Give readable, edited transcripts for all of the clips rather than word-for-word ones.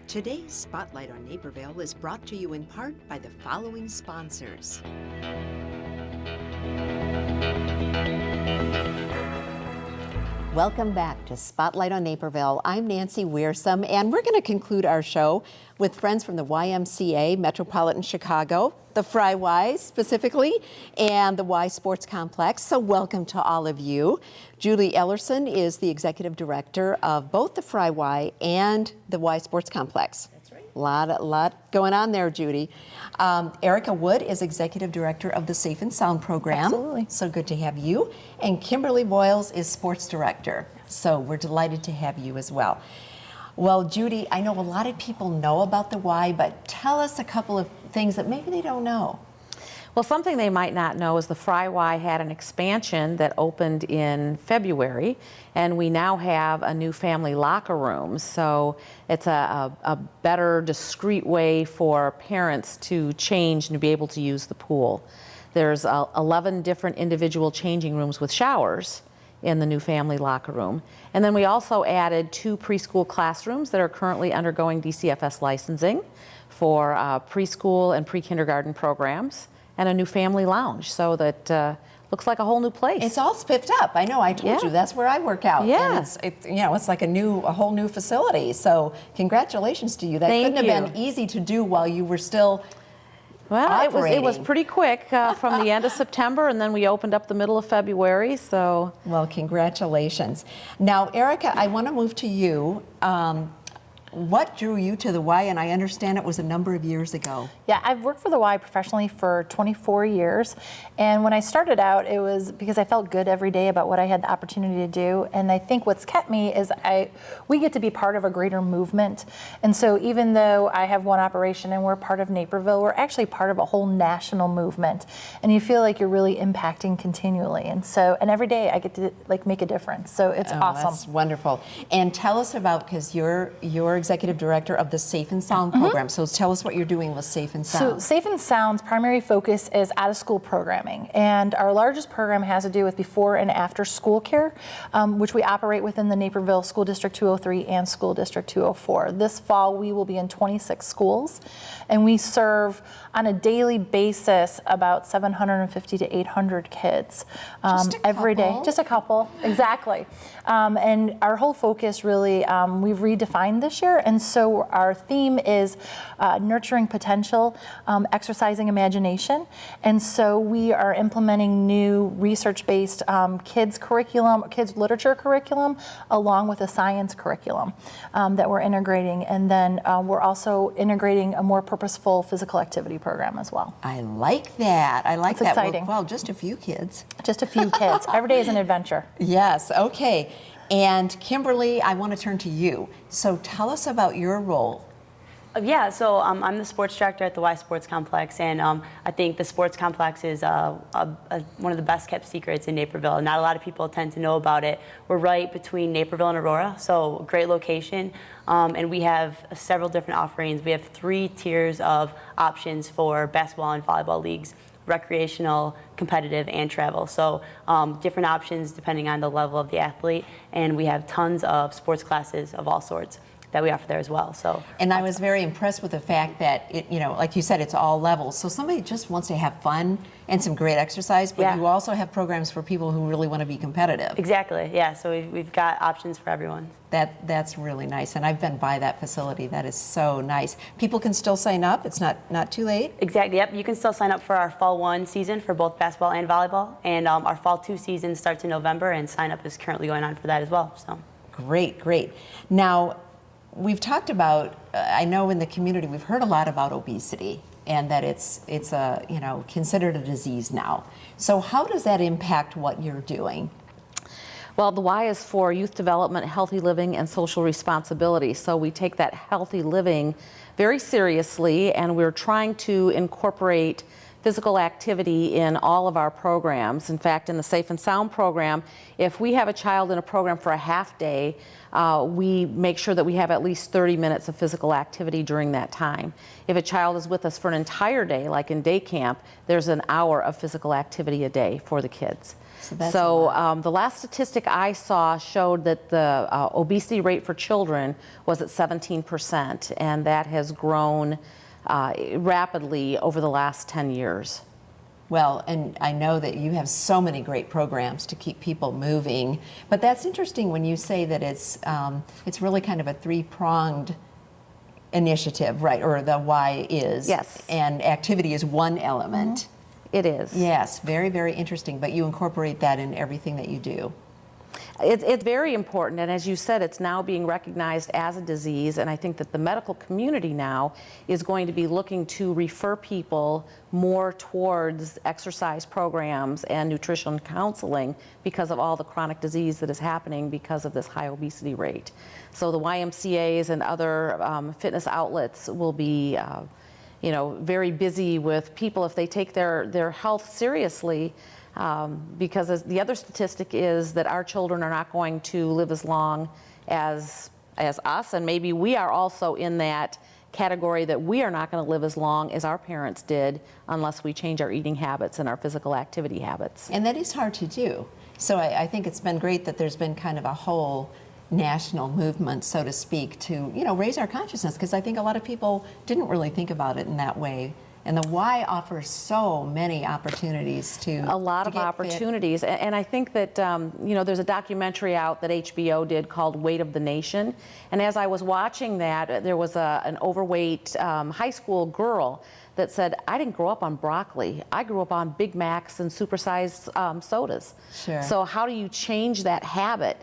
Today's Spotlight on Naperville is brought to you in part by the following sponsors. Welcome back to Spotlight on Naperville. I'm Nancy Wearsome, and we're going to conclude our show with friends from the YMCA, Metropolitan Chicago, the Fry Y specifically, and the Y Sports Complex. So welcome to all of you. Julie Ellerson is the executive director of both the Fry Y and the Y Sports Complex. That's right. A lot going on there, Judy. Erica Wood is executive director of the Safe and Sound program. Absolutely. So good to have you. And Kimberly Boyles is sports director. So we're delighted to have you as well. Well, Judy, I know a lot of people know about the Y, but tell us a couple of things that maybe they don't know. Well, something they might not know is the Fry Y had an expansion that opened in February, and we now have a new family locker room. So it's a better, discreet way for parents to change and to be able to use the pool. There's 11 different individual changing rooms with showers in the new family locker room. And then we also added 2 preschool classrooms that are currently undergoing DCFS licensing for preschool and pre-kindergarten programs, and a new family lounge. So that looks like a whole new place. It's all spiffed up. I know, I told you, that's where I work out. Yeah. And it's like a whole new facility. So congratulations to you. That couldn't have been easy to do while you were still it was pretty quick from the end of September, and then we opened up the middle of February, so. Well, congratulations. Now, Erica, I want to move to you. What drew you to the Y? And I understand it was a number of years ago. Yeah, I've worked for the Y professionally for 24 years. And when I started out, it was because I felt good every day about what I had the opportunity to do. And I think what's kept me is we get to be part of a greater movement. And so even though I have one operation and we're part of Naperville, we're actually part of a whole national movement. And you feel like you're really impacting continually. And every day I get to make a difference. So it's awesome. That's wonderful. And tell us about, because you're executive director of the Safe and Sound program. So tell us what you're doing with Safe and Sound. So Safe and Sound's primary focus is out-of-school programming. And our largest program has to do with before and after school care, which we operate within the Naperville School District 203 and School District 204. This fall, we will be in 26 schools, and we serve on a daily basis about 750 to 800 kids every day. Just a couple, exactly. And our whole focus really, we've redefined this year, and so our theme is nurturing potential, exercising imagination, and so we are implementing new research-based kids literature curriculum, along with a science curriculum that we're integrating, and then we're also integrating a more purposeful physical activity program as well. I like that. It's exciting. Well, just a few kids. Just a few kids. Every day is an adventure. Yes, okay. And Kimberly, I want to turn to you. So tell us about your role. Yeah, so I'm the sports director at the Y Sports Complex, and I think the sports complex is one of the best kept secrets in Naperville. Not a lot of people tend to know about it. We're right between Naperville and Aurora, so great location, and we have several different offerings. We have 3 tiers of options for basketball and volleyball leagues: recreational, competitive, and travel. So different options depending on the level of the athlete, and we have tons of sports classes of all sorts that we offer there as well. And I was very impressed with the fact that like you said, it's all levels. So somebody just wants to have fun and some great exercise, but you also have programs for people who really want to be competitive. Exactly, yeah. So we've got options for everyone. That's really nice, and I've been by that facility. That is so nice. People can still sign up. It's not too late. Exactly. Yep. You can still sign up for our Fall 1 season for both basketball and volleyball, and our Fall 2 season starts in November, and sign up is currently going on for that as well. So great. Now, we've talked about, I know in the community, we've heard a lot about obesity, and that it's considered a disease now. So how does that impact what you're doing? Well, the Y is for youth development, healthy living, and social responsibility. So we take that healthy living very seriously, and we're trying to incorporate physical activity in all of our programs. In fact, in the Safe and Sound program, if we have a child in a program for a half day, we make sure that we have at least 30 minutes of physical activity during that time. If a child is with us for an entire day, like in day camp, there's an hour of physical activity a day for the kids. So that's a lot. The last statistic I saw showed that the obesity rate for children was at 17%, and that has grown rapidly over the last 10 years. Well, and I know that you have so many great programs to keep people moving, but that's interesting when you say that it's really kind of a three-pronged initiative, right? Or the Y is. Yes. And activity is one element. It is. Yes, very, very interesting, but you incorporate that in everything that you do. It's very important, and as you said, it's now being recognized as a disease, and I think that the medical community now is going to be looking to refer people more towards exercise programs and nutrition counseling because of all the chronic disease that is happening because of this high obesity rate. So the YMCAs and other fitness outlets will be very busy with people if they take their health seriously. Because as the other statistic is that our children are not going to live as long as us, and maybe we are also in that category that we are not going to live as long as our parents did unless we change our eating habits and our physical activity habits. And that is hard to do. So I think it's been great that there's been kind of a whole national movement, so to speak, to raise our consciousness, because I think a lot of people didn't really think about it in that way. And the Y offers so many opportunities to a lot of get opportunities. And I think that, there's a documentary out that HBO did called Weight of the Nation. And as I was watching that, there was an overweight high school girl that said, I didn't grow up on broccoli. I grew up on Big Macs and supersized sodas. Sure. So how do you change that habit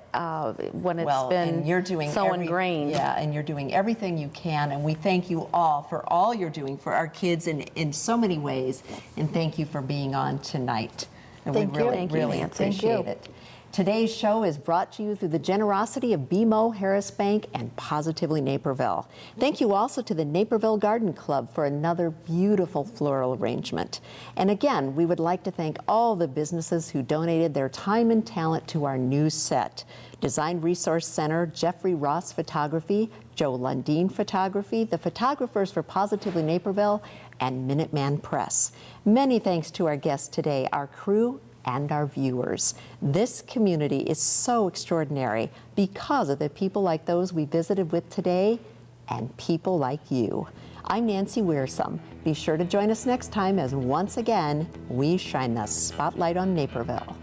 when it's been and you're doing so ingrained? Yeah, and you're doing everything you can, and we thank you all for all you're doing for our kids in so many ways, and thank you for being on tonight. And Thank we you. really, Thank you, really Nancy. appreciate it. Today's show is brought to you through the generosity of BMO Harris Bank and Positively Naperville. Thank you also to the Naperville Garden Club for another beautiful floral arrangement. And again, we would like to thank all the businesses who donated their time and talent to our new set. Design Resource Center, Jeffrey Ross Photography, Joe Lundeen Photography, the photographers for Positively Naperville, and Minuteman Press. Many thanks to our guests today, our crew, and our viewers. This community is so extraordinary because of the people like those we visited with today and people like you. I'm Nancy Wearsome. Be sure to join us next time as once again, we shine the spotlight on Naperville.